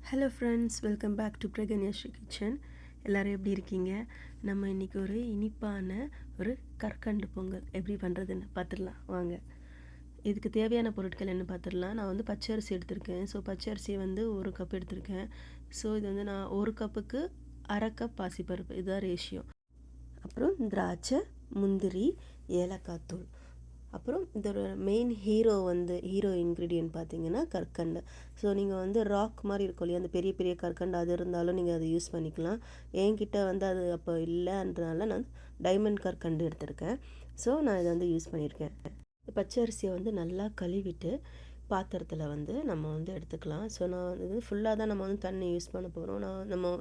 Hello friends, welcome back to Pragnyasri kitchen. எல்லோரும் எப்படி இருக்கீங்க? நம்ம இன்றைக்கி ஒரு இனிப்பான ஒரு கற்கண்டு பொங்கல் எப்படி பண்ணுறதுன்னு பார்த்துடலாம் வாங்க. இதுக்கு தேவையான பொருட்கள் என்ன பார்த்துடலாம். நான் வந்து பச்சரிசி எடுத்திருக்கேன். ஸோ பச்சரிசி வந்து 1 கப் எடுத்திருக்கேன். ஸோ இது வந்து நான் 1 கப்புக்கு அரை கப் பாசிப்பருப்பு, இதுதான் ரேஷியோ. அப்புறம் திராட்சை, முந்திரி, ஏலக்காய் தூள். அப்புறம் இதோட மெயின் ஹீரோ இன்க்ரீடியன்ட் பார்த்தீங்கன்னா கற்கண்டு. ஸோ நீங்கள் வந்து ராக் மாதிரி இருக்கும் இல்லையா, அந்த பெரிய பெரிய கற்கண்டு அது இருந்தாலும் நீங்கள் அதை யூஸ் பண்ணிக்கலாம். என்கிட்ட வந்து அது அப்போ இல்லைன்றனால நான் டைமண்ட் கற்கண்டு எடுத்திருக்கேன். ஸோ நான் இதை வந்து யூஸ் பண்ணியிருக்கேன். பச்சரிசியை வந்து நல்லா கழுவிட்டு பாத்திரத்தில் வந்து நம்ம வந்து எடுத்துக்கலாம். ஸோ நான் இது ஃபுல்லாக தான் நம்ம வந்து தண்ணி யூஸ் பண்ண போகிறோம்.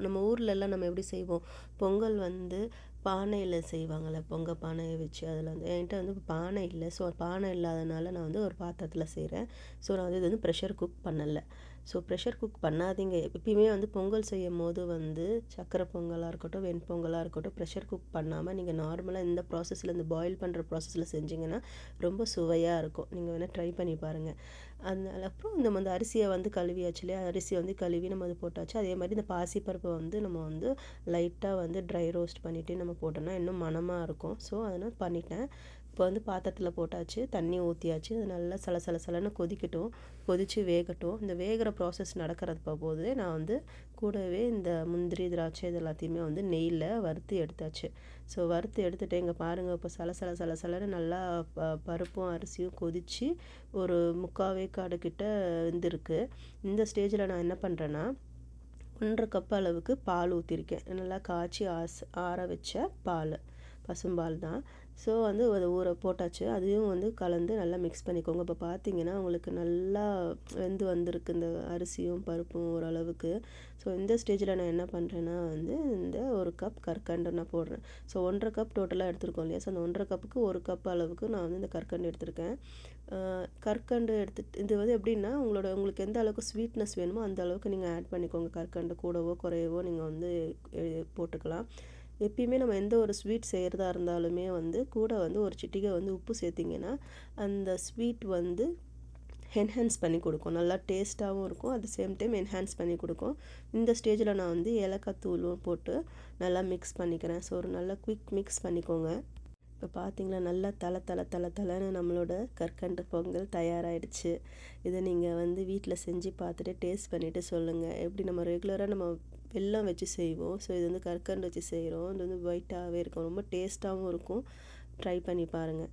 நம்ம ஊர்லெலாம் நம்ம எப்படி செய்வோம், பொங்கல் வந்து பானையில் செய்வாங்கள்ல, பானையை வச்சு அதில் வந்து என்கிட்ட வந்து பானை இல்லை. ஸோ பானை இல்லாதனால நான் வந்து ஒரு பாத்திரத்தில் செய்கிறேன். ஸோ நான் வந்து இது வந்து ப்ரெஷர் குக் பண்ணலை. ஸோ ப்ரெஷர் குக் பண்ணாதீங்க. எப்பயுமே வந்து பொங்கல் செய்யும் போது வந்து சக்கரை பொங்கலாக இருக்கட்டும், வெண்பொங்கலாக இருக்கட்டும், ப்ரெஷர் குக் பண்ணாமல் நீங்கள் நார்மலாக இந்த ப்ராசஸில், இந்த பாயில் பண்ணுற ப்ராசஸில் செஞ்சிங்கன்னா ரொம்ப சுவையாக இருக்கும். நீங்கள் வேணால் ட்ரை பண்ணி பாருங்கள். அதனால அப்புறம் நம்ம அந்த அரிசியை வந்து கழுவியாச்சு இல்லையா, அரிசியை வந்து கழுவி நம்ம அது போட்டாச்சு. அதே மாதிரி இந்த பாசிப்பருப்பை வந்து நம்ம வந்து லைட்டாக வந்து ட்ரை ரோஸ்ட் பண்ணிவிட்டு நம்ம போட்டோம்னா இன்னும் மணமாக இருக்கும். ஸோ அதனால் பண்ணிட்டேன். இப்போ வந்து பாத்திரத்தில் போட்டாச்சு, தண்ணி ஊற்றியாச்சு. அது நல்லா சலன்னு கொதிக்கட்டும், கொதித்து வேகட்டும். இந்த வேகிற ப்ராசஸ் நடக்கிறப்ப போது நான் வந்து கூடவே இந்த முந்திரி, திராட்சை இது எல்லாத்தையுமே வந்து நெய்யில் வறுத்து எடுத்தாச்சு. ஸோ வறுத்து எடுத்துகிட்டு இங்கே பாருங்கள், இப்போ சலன்னு நல்லா பருப்பும் அரிசியும் கொதித்து ஒரு 3/4 வேக்காடு கிட்ட வெந்திருக்கு. இந்த ஸ்டேஜில் நான் என்ன பண்ணுறேன்னா 1.5 கப் அளவுக்கு பால் ஊற்றிருக்கேன். நல்லா காய்ச்சி ஆற வச்ச பால், பசும்பால் தான். ஸோ வந்து அதை ஊற போட்டாச்சு. அதையும் வந்து கலந்து நல்லா மிக்ஸ் பண்ணிக்கோங்க. இப்போ பார்த்தீங்கன்னா உங்களுக்கு நல்லா வெந்து வந்திருக்கு இந்த அரிசியும் பருப்பும் ஓரளவுக்கு. ஸோ இந்த ஸ்டேஜில் நான் என்ன பண்ணுறேன்னா வந்து இந்த 1 கப் கற்கண்டு நான் போடுறேன். ஸோ 1.5 கப் டோட்டலாக எடுத்துருக்கோம் இல்லையா. ஸோ அந்த 1.5 கப்புக்கு 1 கப் அளவுக்கு நான் வந்து இந்த கற்கண்டு எடுத்திருக்கேன். கற்கண்டு எடுத்துட்டு இது வந்து எப்படின்னா உங்களுக்கு எந்த அளவுக்கு ஸ்வீட்னஸ் வேணுமோ அந்த அளவுக்கு நீங்கள் ஆட் பண்ணிக்கோங்க. கற்கண்டு கூடவோ குறையவோ நீங்கள் வந்து போட்டுக்கலாம். எப்பயுமே நம்ம எந்த ஒரு ஸ்வீட் செய்கிறதா இருந்தாலுமே வந்து கூட வந்து ஒரு சிட்டிகை வந்து உப்பு சேர்த்திங்கன்னா அந்த ஸ்வீட் வந்து என்ஹான்ஸ் பண்ணி கொடுக்கும். நல்லா டேஸ்ட்டாகவும் இருக்கும், at the same time enhance பண்ணி கொடுக்கும். இந்த ஸ்டேஜில் நான் வந்து ஏலக்காய் தூளும் போட்டு நல்லா மிக்ஸ் பண்ணிக்கிறேன். ஸோ ஒரு நல்லா குயிக் மிக்ஸ் பண்ணிக்கோங்க. இப்போ பார்த்தீங்களா, நல்லா தலை நம்மளோட கற்கண்டு பொங்கல் தயாராகிடுச்சு. இதை நீங்கள் வந்து வீட்டில் செஞ்சு பார்த்துட்டு டேஸ்ட் பண்ணிவிட்டு சொல்லுங்கள். எப்படி நம்ம ரெகுலராக நம்ம வெல்லம் வச்சு செய்வோம். ஸோ இது வந்து கற்கண்டு வச்சு செய்கிறோம். இது வந்து ஒயிட்டாகவே இருக்கும், ரொம்ப டேஸ்ட்டாகவும் இருக்கும். ட்ரை பண்ணி பாருங்கள்.